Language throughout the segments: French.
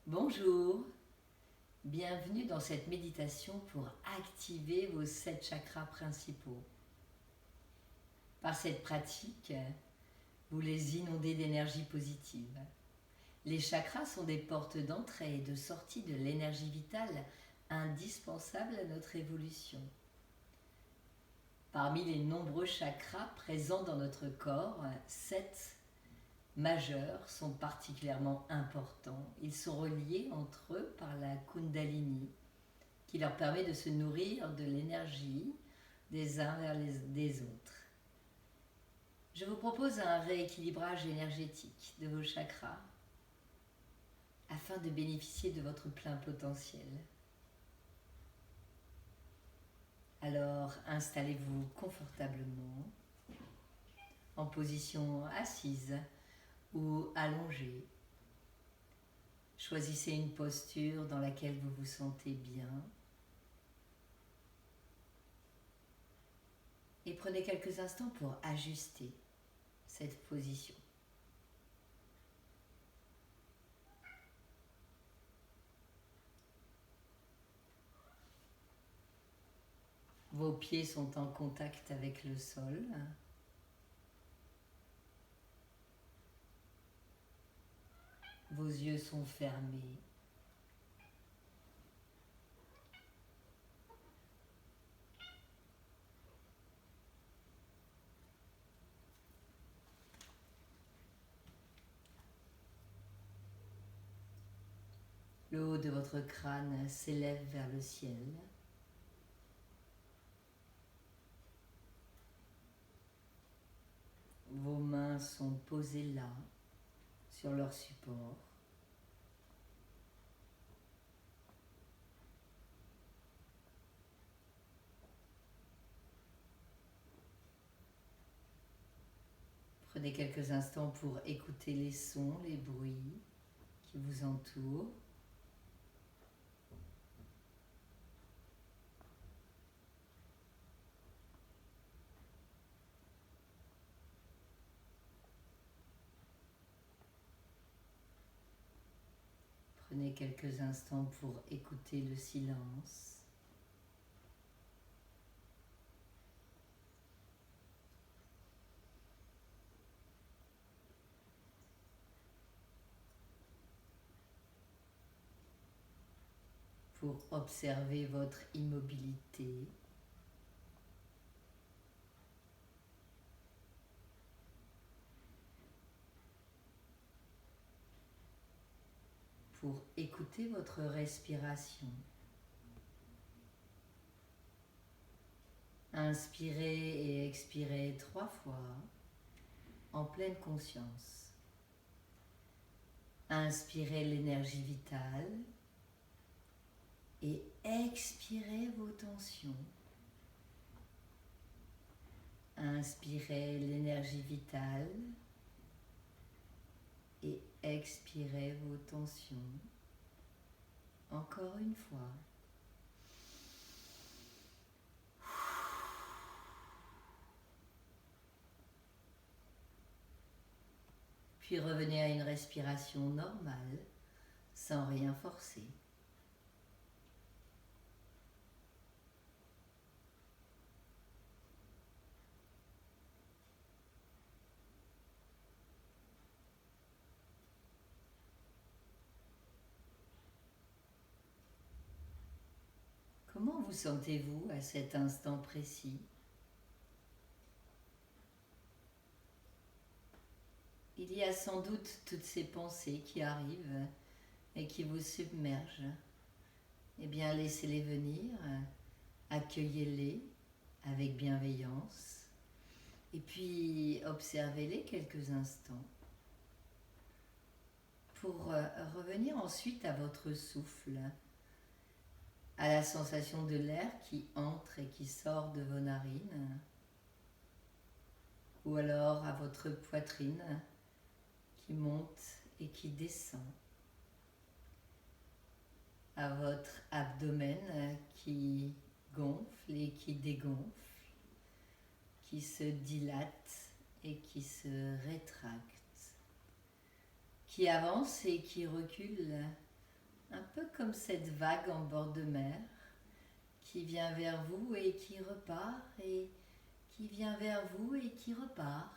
Bonjour, bienvenue dans cette méditation pour activer vos 7 chakras principaux. Par cette pratique, vous les inondez d'énergie positive. Les chakras sont des portes d'entrée et de sortie de l'énergie vitale indispensable à notre évolution. Parmi les nombreux chakras présents dans notre corps, 7 majeurs sont particulièrement importants. Ils sont reliés entre eux par la Kundalini, qui leur permet de se nourrir de l'énergie des uns vers des autres. Je vous propose un rééquilibrage énergétique de vos chakras afin de bénéficier de votre plein potentiel. Alors, installez-vous confortablement en position assise ou allongée. Choisissez une posture dans laquelle vous vous sentez bien et prenez quelques instants pour ajuster cette position. Vos pieds sont en contact avec le sol. Vos yeux sont fermés. Le haut de votre crâne s'élève vers le ciel. Vos mains sont posées là, sur leur support. Prenez quelques instants pour écouter les sons, les bruits qui vous entourent. Prenez quelques instants pour écouter le silence. Pour observer votre immobilité. Pour écouter votre respiration. Inspirez et expirez 3 fois en pleine conscience. Inspirez l'énergie vitale et expirez vos tensions. Inspirez l'énergie vitale et expirez vos tensions. Encore une fois. Puis revenez à une respiration normale, sans rien forcer. Comment vous sentez-vous à cet instant précis? Il y a sans doute toutes ces pensées qui arrivent et qui vous submergent. Eh bien, laissez-les venir, accueillez-les avec bienveillance et puis observez-les quelques instants pour revenir ensuite à votre souffle, à la sensation de l'air qui entre et qui sort de vos narines, ou alors à votre poitrine qui monte et qui descend, à votre abdomen qui gonfle et qui dégonfle, qui se dilate et qui se rétracte, qui avance et qui recule Un peu comme cette vague en bord de mer qui vient vers vous et qui repart et qui vient vers vous et qui repart.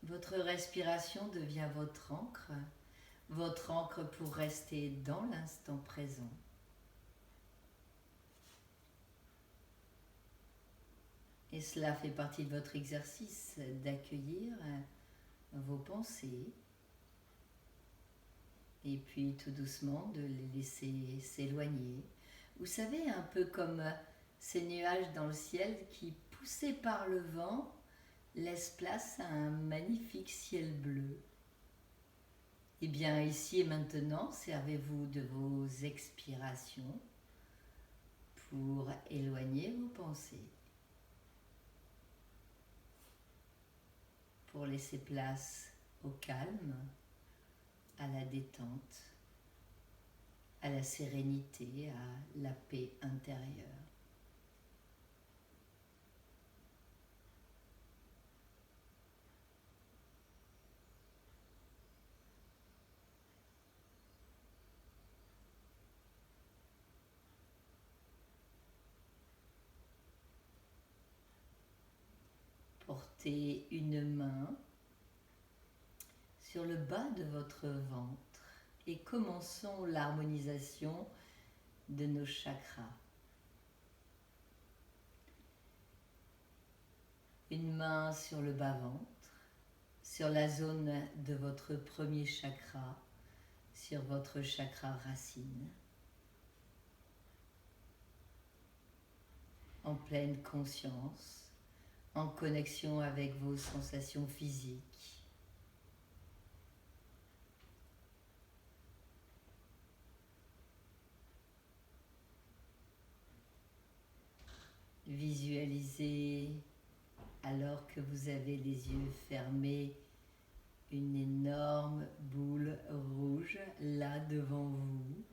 Votre respiration devient votre ancre pour rester dans l'instant présent. Et cela fait partie de votre exercice d'accueillir vos pensées et puis tout doucement de les laisser s'éloigner. Vous savez, un peu comme ces nuages dans le ciel qui, poussés par le vent, laissent place à un magnifique ciel bleu. Et bien ici et maintenant, servez-vous de vos expirations pour éloigner vos pensées, pour laisser place au calme, à la détente, à la sérénité, à la paix intérieure. Portez une main sur le bas de votre ventre et commençons l'harmonisation de nos chakras. Une main sur le bas-ventre, sur la zone de votre premier chakra, sur votre chakra racine. En pleine conscience, en connexion avec vos sensations physiques. Visualisez, alors que vous avez les yeux fermés, une énorme boule rouge là devant vous.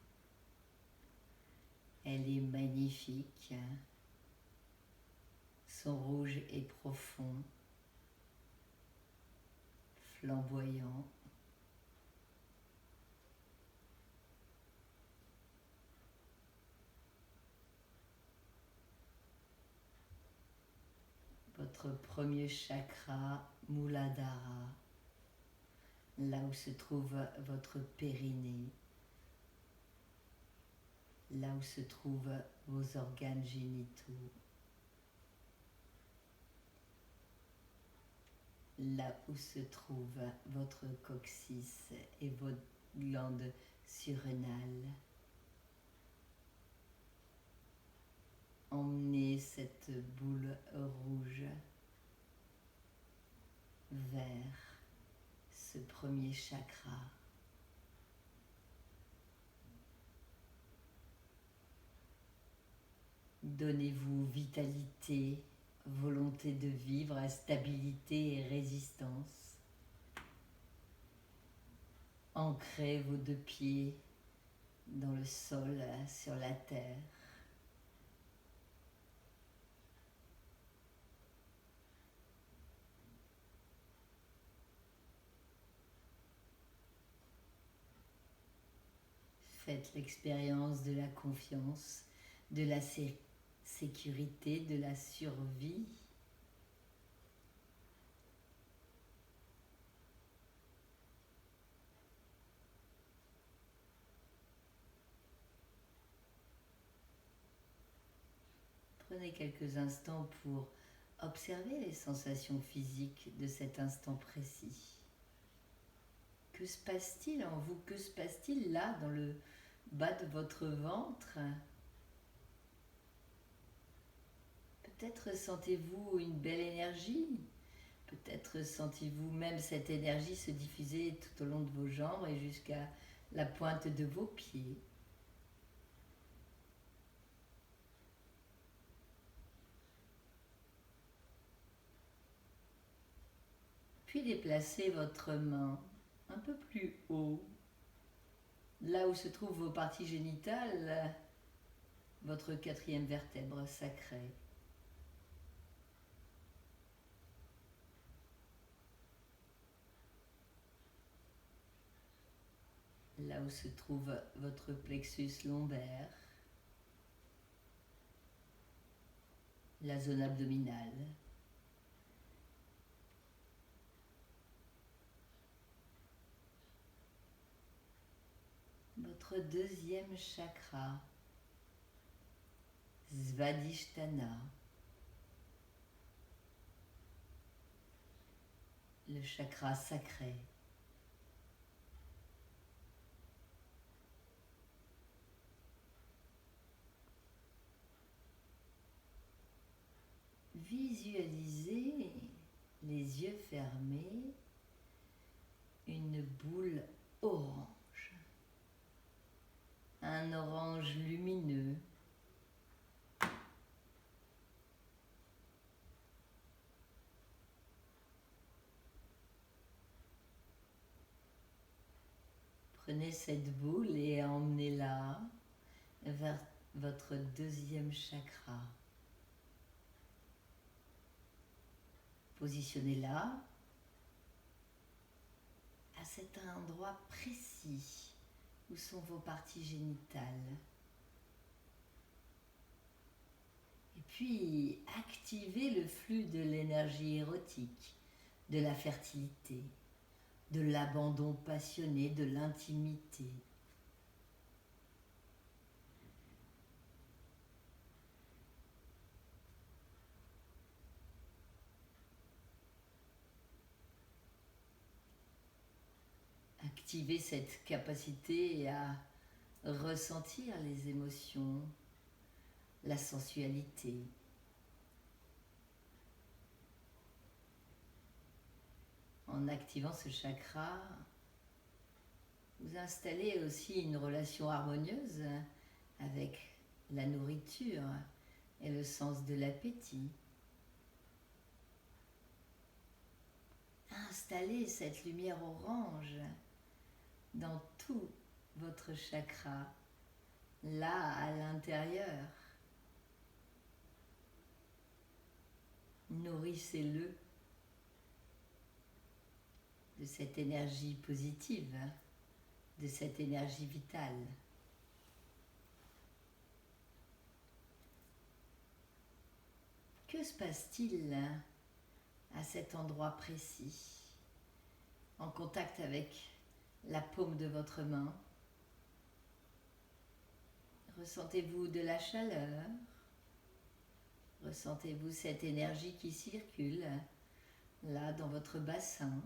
Elle est magnifique. Son rouge est profond, flamboyant. Votre premier chakra, Muladhara, là où se trouve votre périnée, là où se trouvent vos organes génitaux, là où se trouve votre coccyx et votre glande surrénale. Emmenez cette boule rouge vers ce premier chakra. Donnez-vous vitalité, volonté de vivre, stabilité et résistance. Ancrez vos deux pieds dans le sol, sur la terre. Faites l'expérience de la confiance, de la sécurité, de la survie. Prenez quelques instants pour observer les sensations physiques de cet instant précis. Que se passe-t-il en vous? Que se passe-t-il là, dans le bas de votre ventre? Peut-être sentez-vous une belle énergie. Peut-être sentez-vous même cette énergie se diffuser tout au long de vos jambes et jusqu'à la pointe de vos pieds. Puis déplacez votre main un peu plus haut, là où se trouvent vos parties génitales, votre quatrième vertèbre sacrée. là où se trouve votre plexus lombaire, la zone abdominale. Votre deuxième chakra, Svadhisthana, le chakra sacré. Visualisez, les yeux fermés, une boule orange, un orange lumineux. Prenez cette boule et emmenez-la vers votre deuxième chakra. Positionnez-la à cet endroit précis où sont vos parties génitales. Et puis, activez le flux de l'énergie érotique, de la fertilité, de l'abandon passionné, de l'intimité. Activez cette capacité à ressentir les émotions, la sensualité. En activant ce chakra, vous installez aussi une relation harmonieuse avec la nourriture et le sens de l'appétit. Installez cette lumière orange dans tout votre chakra, là à l'intérieur. Nourrissez-le de cette énergie positive, de cette énergie vitale. Que se passe-t-il à cet endroit précis, en contact avec la paume de votre main? Ressentez-vous de la chaleur? Ressentez-vous cette énergie qui circule là dans votre bassin?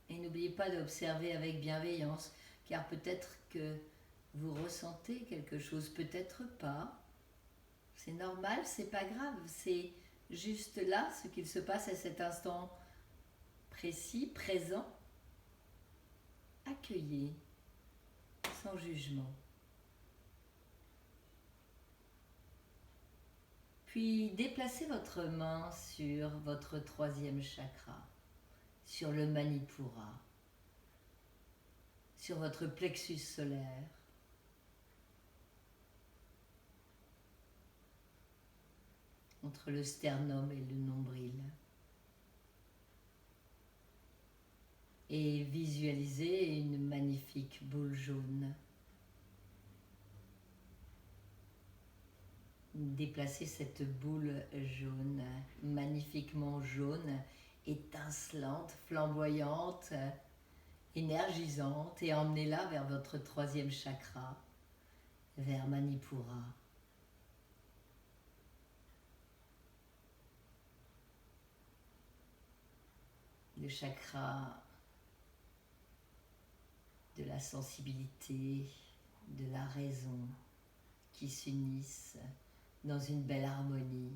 Et n'oubliez pas d'observer avec bienveillance, car peut-être que vous ressentez quelque chose, peut-être pas. C'est normal, c'est pas grave, c'est juste là ce qu'il se passe à cet instant précis, présent. Accueillez, sans jugement. Puis déplacez votre main sur votre troisième chakra, sur le Manipura, sur votre plexus solaire. Entre le sternum et le nombril. Et visualisez une magnifique boule jaune. Déplacez cette boule jaune, magnifiquement jaune, étincelante, flamboyante, énergisante, et emmenez-la vers votre troisième chakra, vers Manipura. Le chakra de la sensibilité, de la raison, qui s'unissent dans une belle harmonie.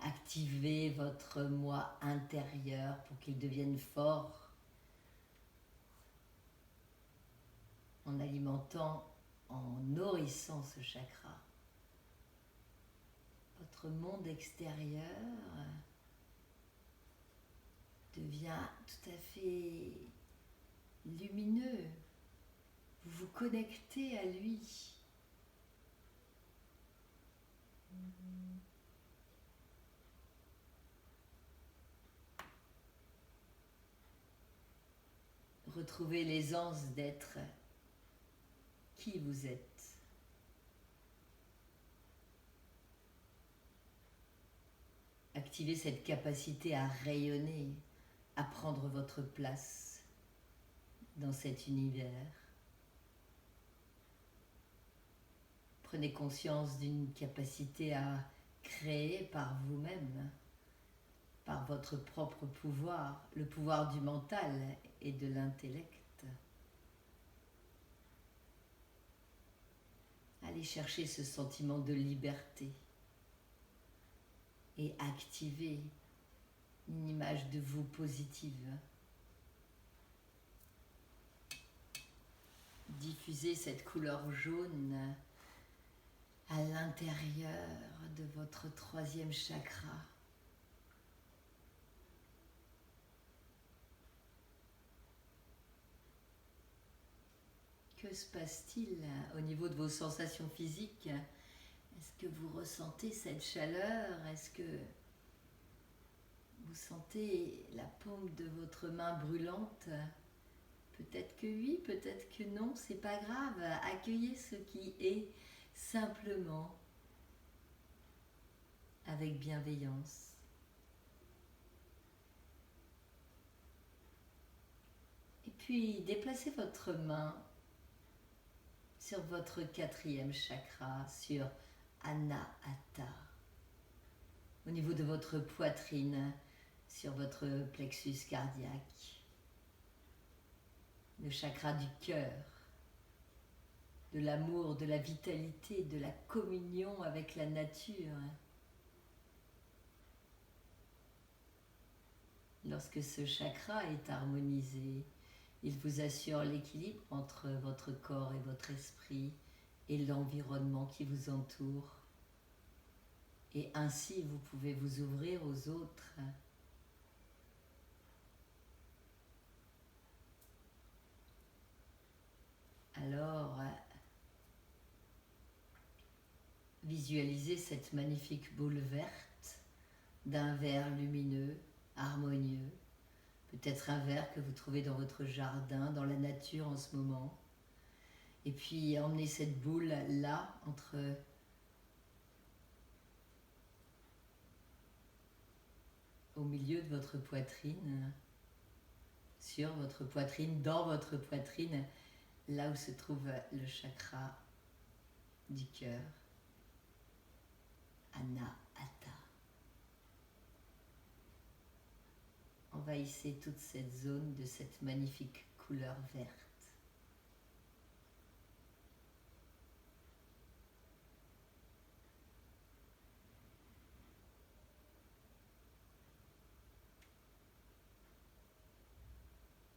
Activez votre moi intérieur pour qu'il devienne fort en alimentant, en nourrissant ce chakra. Votre monde extérieur devient tout à fait lumineux. Vous vous connectez à lui. Retrouvez l'aisance d'être qui vous êtes. Activez cette capacité à rayonner, à prendre votre place dans cet univers. Prenez conscience d'une capacité à créer par vous-même, par votre propre pouvoir, le pouvoir du mental et de l'intellect. Allez chercher ce sentiment de liberté et activez une image de vous positive. Diffusez cette couleur jaune à l'intérieur de votre troisième chakra. Que se passe-t-il au niveau de vos sensations physiques? Est-ce que vous ressentez cette chaleur? Est-ce que vous sentez la paume de votre main brûlante? Peut-être que oui, peut-être que non, c'est pas grave. Accueillez ce qui est simplement avec bienveillance. Et puis déplacez votre main sur votre quatrième chakra, sur Anahata, au niveau de votre poitrine, sur votre plexus cardiaque, le chakra du cœur, de l'amour, de la vitalité, de la communion avec la nature. Lorsque ce chakra est harmonisé, il vous assure l'équilibre entre votre corps et votre esprit et l'environnement qui vous entoure. Et ainsi, vous pouvez vous ouvrir aux autres. Alors, visualisez cette magnifique boule verte d'un vert lumineux, harmonieux. Peut-être un verre que vous trouvez dans votre jardin, dans la nature en ce moment. Et puis emmenez cette boule là, au milieu de votre poitrine, sur votre poitrine, dans votre poitrine, là où se trouve le chakra du cœur, Anahata. Envahissez toute cette zone de cette magnifique couleur verte.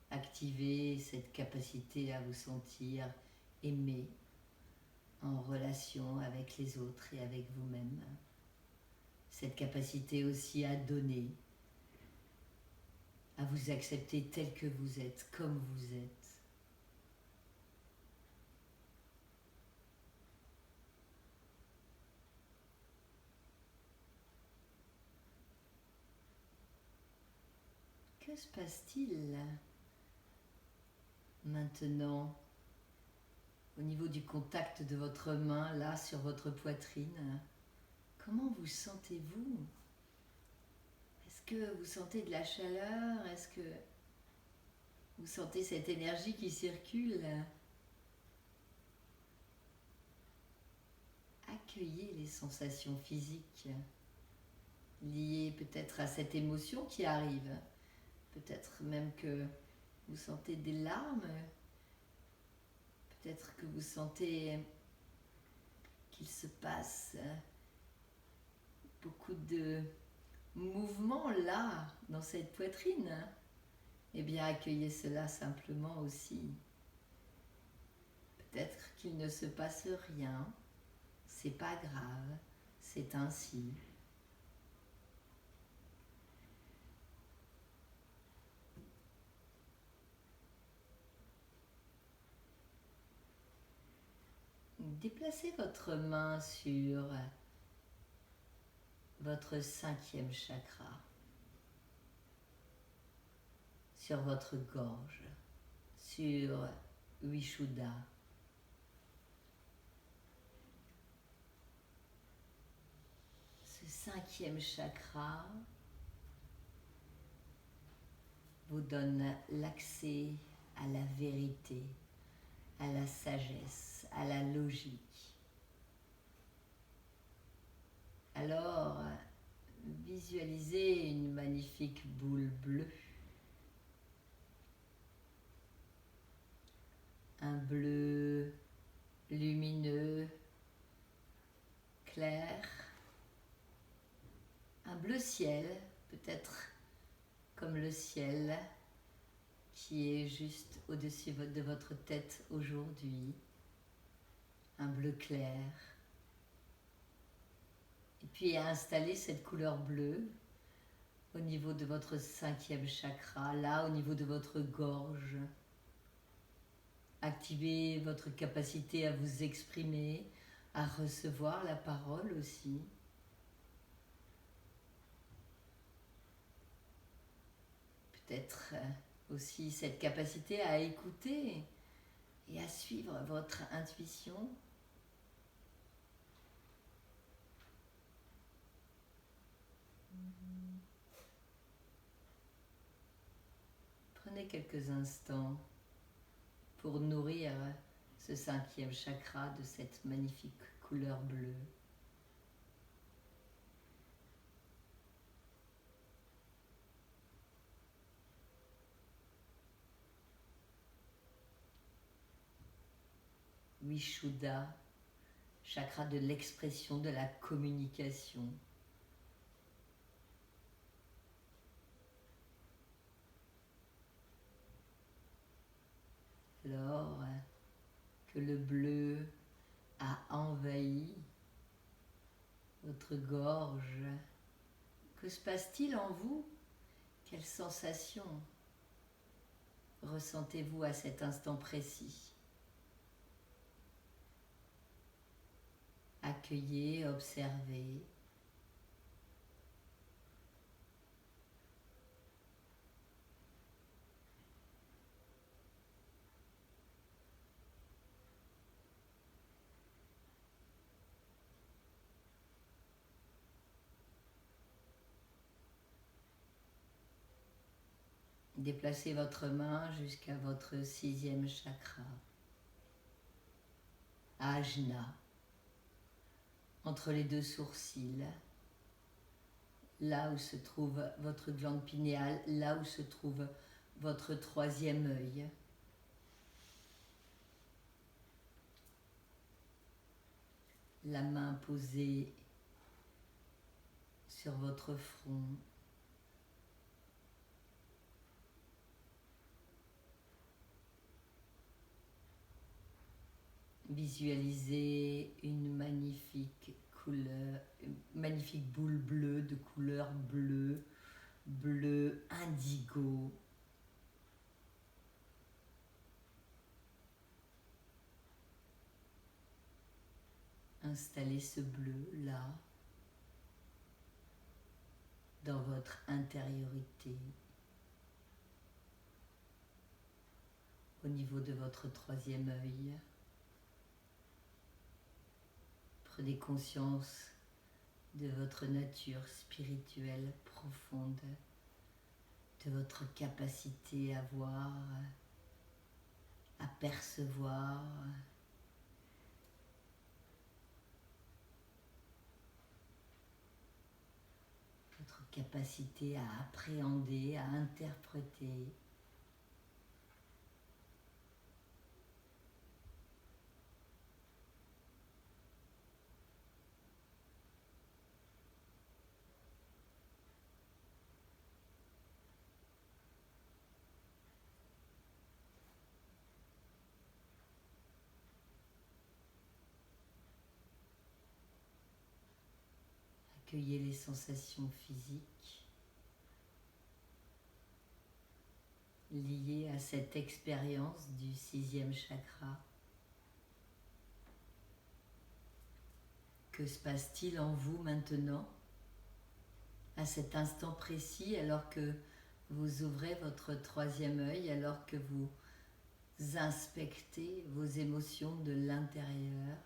Activez cette capacité à vous sentir aimé, en relation avec les autres et avec vous-même. Cette capacité aussi à donner, à vous accepter tel que vous êtes, comme vous êtes. Que se passe-t-il maintenant au niveau du contact de votre main, là, sur votre poitrine? Comment vous sentez-vous? Est-ce que vous sentez de la chaleur? Est-ce que vous sentez cette énergie qui circule? Accueillez les sensations physiques liées peut-être à cette émotion qui arrive. Peut-être même que vous sentez des larmes. Peut-être que vous sentez qu'il se passe beaucoup de mouvements là, dans cette poitrine. Eh bien, accueillez cela simplement aussi. Peut-être qu'il ne se passe rien. C'est pas grave, c'est ainsi. Déplacez votre main sur votre cinquième chakra, sur votre gorge. sur Vishuddha. Ce cinquième chakra vous donne l'accès à la vérité, à la sagesse, à la logique. Alors, visualisez une magnifique boule bleue. Un bleu lumineux, clair. Un bleu ciel, peut-être comme le ciel qui est juste au-dessus de votre tête aujourd'hui. Un bleu clair. Et puis installez cette couleur bleue au niveau de votre cinquième chakra, là au niveau de votre gorge. Activez votre capacité à vous exprimer, à recevoir la parole aussi. Peut-être aussi cette capacité à écouter et à suivre votre intuition. Prenez quelques instants pour nourrir ce cinquième chakra de cette magnifique couleur bleue. Vishuddha, chakra de l'expression, de la communication. Alors que le bleu a envahi votre gorge, que se passe-t-il en vous? Quelles sensations ressentez-vous à cet instant précis? Accueillez, observez. Déplacez votre main jusqu'à votre sixième chakra, Ajna, entre les deux sourcils, là où se trouve votre glande pinéale, là où se trouve votre troisième œil. La main posée sur votre front. Visualisez une magnifique couleur, une magnifique boule bleue de couleur bleue, bleu indigo. Installez ce bleu là, dans votre intériorité, au niveau de votre troisième œil. Prenez conscience de votre nature spirituelle profonde, de votre capacité à voir, à percevoir, votre capacité à appréhender, à interpréter. Accueillez les sensations physiques liées à cette expérience du sixième chakra. Que se passe-t-il en vous maintenant, à cet instant précis, alors que vous ouvrez votre troisième œil, alors que vous inspectez vos émotions de l'intérieur.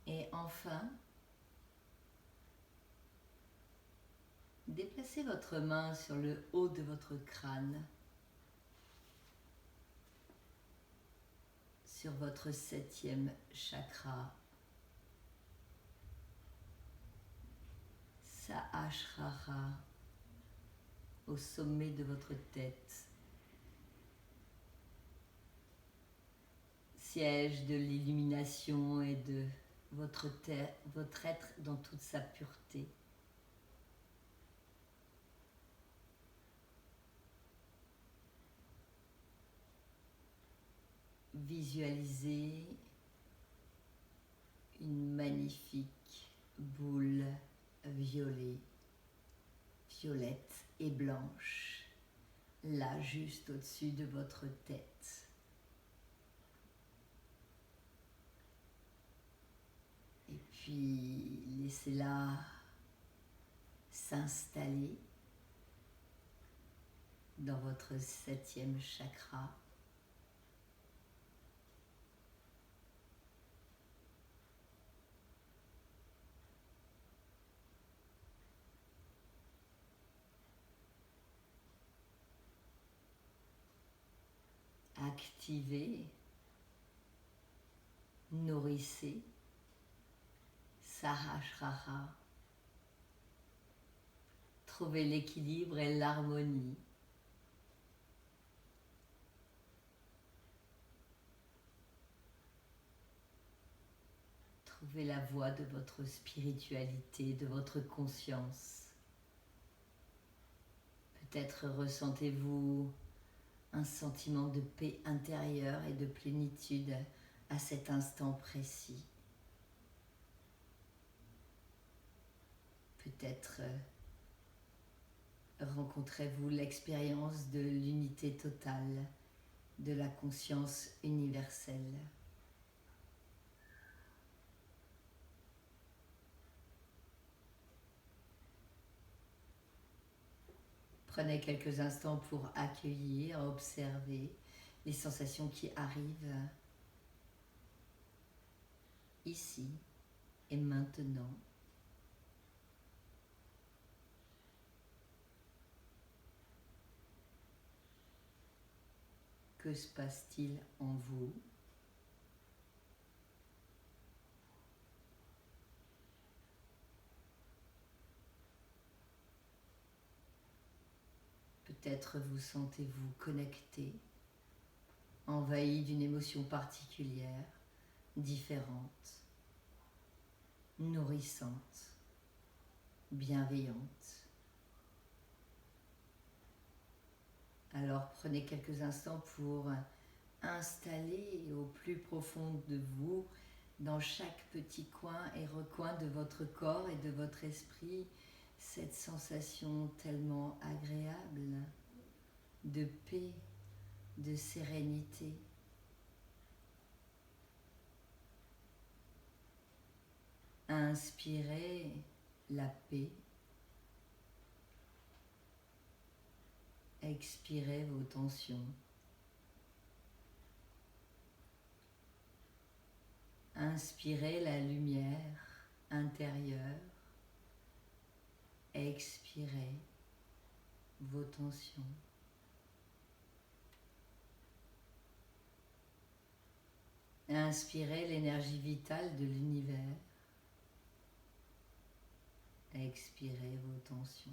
Et enfin, déplacez votre main sur le haut de votre crâne, sur votre 7e chakra, Sahasrara, au sommet de votre tête, siège de l'illumination et de votre être dans toute sa pureté. Visualisez une magnifique boule violette et blanche, là juste au-dessus de votre tête. Et puis laissez-la s'installer dans votre 7e chakra. Activez, nourrissez Sahasrara. Trouvez l'équilibre et l'harmonie. Trouvez la voie de votre spiritualité, de votre conscience. Peut-être ressentez-vous un sentiment de paix intérieure et de plénitude à cet instant précis. Peut-être rencontrez-vous l'expérience de l'unité totale, de la conscience universelle. Prenez quelques instants pour accueillir, observer les sensations qui arrivent ici et maintenant. Que se passe-t-il en vous ? Peut-être vous sentez-vous connecté, envahi d'une émotion particulière, différente, nourrissante, bienveillante. Alors prenez quelques instants pour installer au plus profond de vous, dans chaque petit coin et recoin de votre corps et de votre esprit, cette sensation tellement agréable de paix, de sérénité. Inspirez la paix. Expirez vos tensions. Inspirez la lumière intérieure. Expirez vos tensions. Inspirez l'énergie vitale de l'univers. Expirez vos tensions.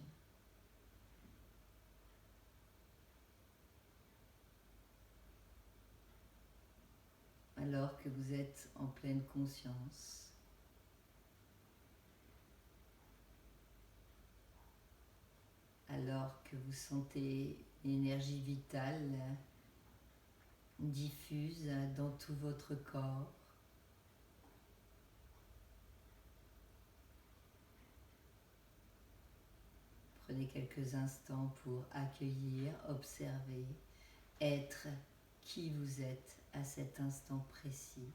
Alors que vous êtes en pleine conscience, alors que vous sentez l'énergie vitale diffuse dans tout votre corps, prenez quelques instants pour accueillir, observer être qui vous êtes à cet instant précis.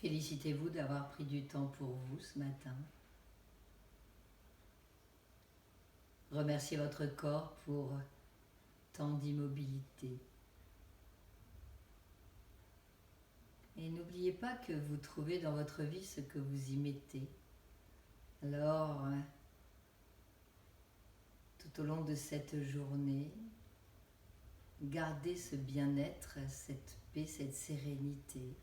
Félicitez-vous d'avoir pris du temps pour vous ce matin. Remerciez votre corps pour tant d'immobilité. Et n'oubliez pas que vous trouvez dans votre vie ce que vous y mettez. Alors, tout au long de cette journée, gardez ce bien-être, cette paix, cette sérénité,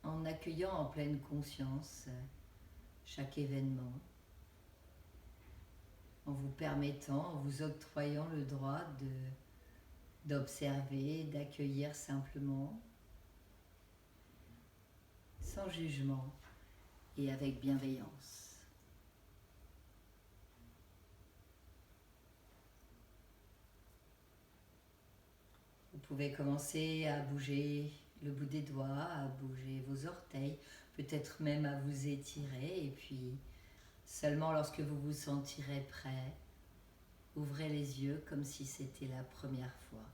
en accueillant en pleine conscience chaque événement, en vous permettant, en vous octroyant le droit d'observer, d'accueillir simplement, sans jugement et avec bienveillance. Vous pouvez commencer à bouger le bout des doigts, à bouger vos orteils, peut-être même à vous étirer, et puis seulement lorsque vous vous sentirez prêt, ouvrez les yeux comme si c'était la première fois.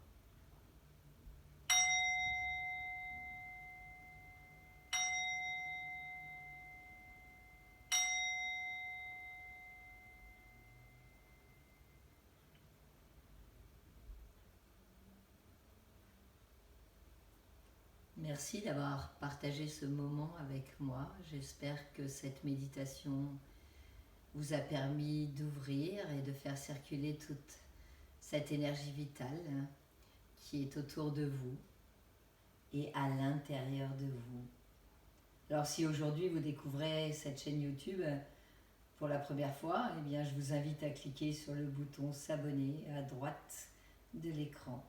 Merci d'avoir partagé ce moment avec moi. J'espère que cette méditation vous a permis d'ouvrir et de faire circuler toute cette énergie vitale qui est autour de vous et à l'intérieur de vous. Alors si aujourd'hui vous découvrez cette chaîne YouTube pour la première fois, eh bien je vous invite à cliquer sur le bouton s'abonner à droite de l'écran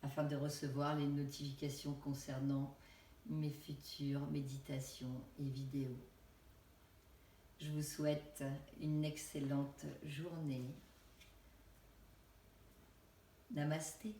afin de recevoir les notifications concernant mes futures méditations et vidéos. Je vous souhaite une excellente journée. Namasté.